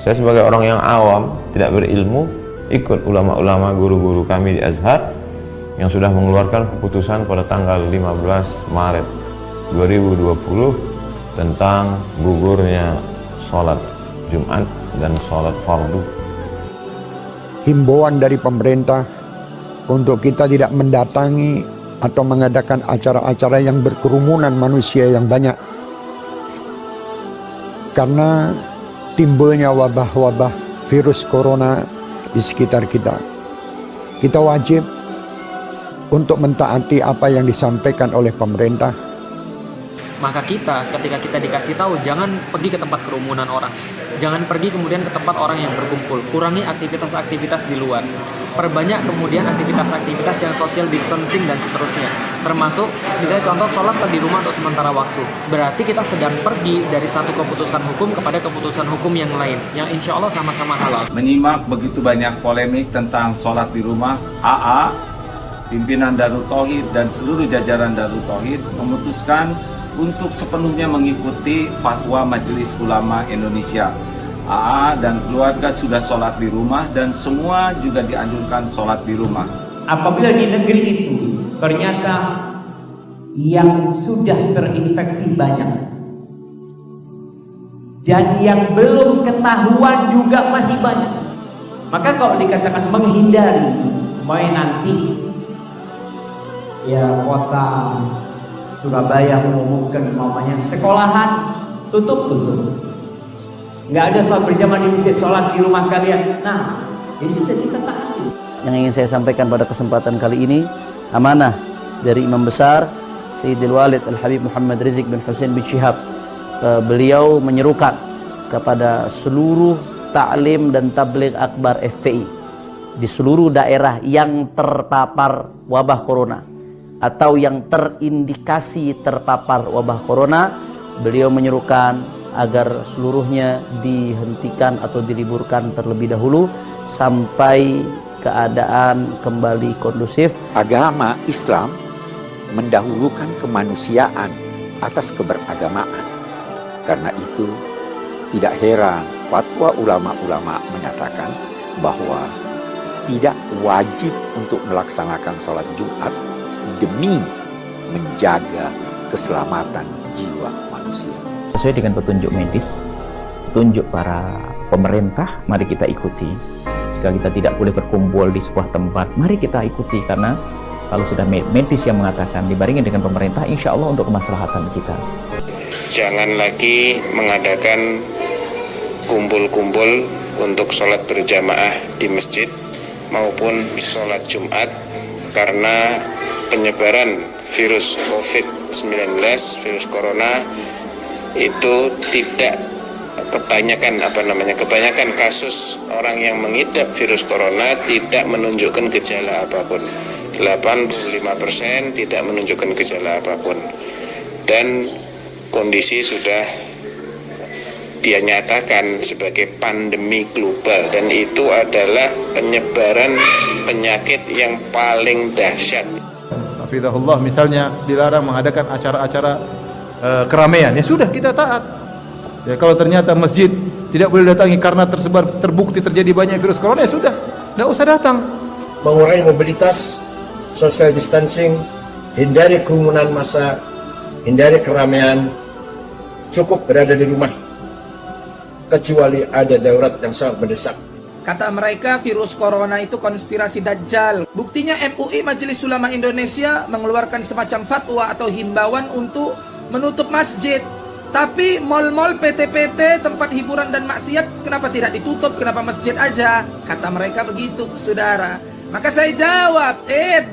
Saya sebagai orang yang awam, tidak berilmu, ikut ulama-ulama guru-guru kami di Azhar yang sudah mengeluarkan keputusan pada tanggal 15 Maret 2020 tentang gugurnya sholat Jumat dan sholat fardu. Himbauan dari pemerintah untuk kita tidak mendatangi atau mengadakan acara-acara yang berkerumunan manusia yang banyak, karena timbulnya wabah-wabah virus corona di sekitar kita. Kita wajib untuk mentaati apa yang disampaikan oleh pemerintah. Maka kita, ketika kita dikasih tahu jangan pergi ke tempat kerumunan orang, jangan pergi kemudian ke tempat orang yang berkumpul, kurangi aktivitas-aktivitas di luar, perbanyak kemudian aktivitas-aktivitas yang social distancing dan seterusnya, termasuk misalnya contoh sholat di rumah untuk sementara waktu. Berarti kita sedang pergi dari satu keputusan hukum kepada keputusan hukum yang lain, yang insya Allah sama-sama halal. Menyimak begitu banyak polemik tentang sholat di rumah, AA, pimpinan Darut Tauhid dan seluruh jajaran Darut Tauhid memutuskan untuk sepenuhnya mengikuti fatwa Majelis Ulama Indonesia. AA dan keluarga sudah sholat di rumah dan semua juga dianjurkan sholat di rumah. Apabila di negeri itu ternyata yang sudah terinfeksi banyak dan yang belum ketahuan juga masih banyak, maka kalau dikatakan menghindari, main nanti ya kota Surabaya mengumumkan umpamanya sekolahan tutup, nggak ada sholat berjamaah di masjid, sholat di rumah kalian. Nah, di situ kita tahu. Yang ingin saya sampaikan pada kesempatan kali ini, amanah dari Imam Besar Sayyidil Walid Al-Habib Muhammad Rizik bin Hussein bin Syihab. Beliau menyerukan kepada seluruh ta'lim dan tabligh akbar FPI di seluruh daerah yang terpapar wabah corona atau yang terindikasi terpapar wabah corona, beliau menyerukan agar seluruhnya dihentikan atau diliburkan terlebih dahulu sampai keadaan kembali kondusif. Agama Islam mendahulukan kemanusiaan atas keberagamaan. Karena itu tidak heran fatwa ulama-ulama menyatakan bahwa tidak wajib untuk melaksanakan sholat Jumat demi menjaga keselamatan jiwa manusia. Sesuai dengan petunjuk medis, petunjuk para pemerintah, mari kita ikuti. Jika kita tidak boleh berkumpul di sebuah tempat, mari kita ikuti, karena kalau sudah medis yang mengatakan dibarengi dengan pemerintah, insya Allah untuk kemaslahatan kita. Jangan lagi mengadakan kumpul-kumpul untuk sholat berjamaah di masjid maupun sholat Jumat, karena penyebaran virus COVID-19, virus corona itu tidak kebanyakan kasus orang yang mengidap virus corona tidak menunjukkan gejala apapun. 85% tidak menunjukkan gejala apapun. Dan kondisi sudah dia nyatakan sebagai pandemi global, dan itu adalah penyebaran penyakit yang paling dahsyat. Hafizahullah, misalnya dilarang mengadakan acara-acara keramaian, ya sudah kita taat. Ya, kalau ternyata masjid tidak boleh datangi karena terbukti terjadi banyak virus corona, ya sudah, tidak usah datang. Mengurangi mobilitas, social distancing, hindari kerumunan massa, hindari keramaian, cukup berada di rumah kecuali ada darurat yang sangat mendesak. Kata mereka virus corona itu konspirasi Dajjal. Buktinya MUI Majelis Ulama Indonesia mengeluarkan semacam fatwa atau himbauan untuk menutup masjid. Tapi mal-mal, PT-PT, tempat hiburan dan maksiat kenapa tidak ditutup? Kenapa masjid aja? Kata mereka begitu, saudara. Maka saya jawab,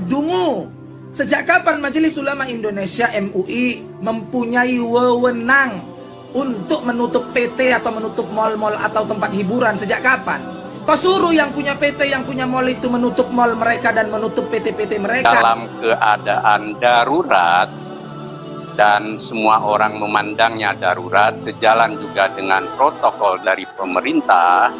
dungu. Sejak kapan Majelis Ulama Indonesia MUI mempunyai wewenang untuk menutup PT atau menutup mal-mal atau tempat hiburan? Sejak kapan? Kau suruh yang punya PT, yang punya mal itu menutup mal mereka dan menutup PT-PT mereka. Dalam keadaan darurat dan semua orang memandangnya darurat, sejalan juga dengan protokol dari pemerintah,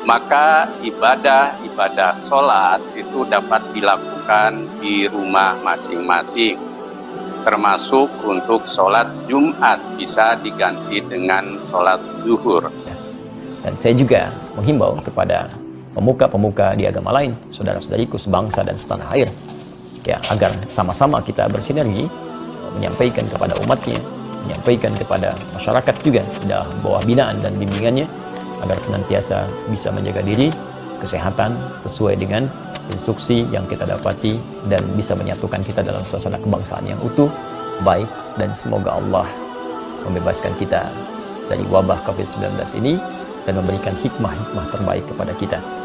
maka ibadah sholat itu dapat dilakukan di rumah masing-masing. Termasuk untuk sholat Jumat bisa diganti dengan sholat zuhur. Dan saya juga menghimbau kepada pemuka-pemuka di agama lain, saudara-saudariku sebangsa dan setanah air, ya, agar sama-sama kita bersinergi menyampaikan kepada umatnya, menyampaikan kepada masyarakat juga di bawah binaan dan bimbingannya, agar senantiasa bisa menjaga diri, kesehatan sesuai dengan instruksi yang kita dapati, dan bisa menyatukan kita dalam suasana kebangsaan yang utuh, baik, dan semoga Allah membebaskan kita dari wabah COVID-19 ini dan memberikan hikmah-hikmah terbaik kepada kita.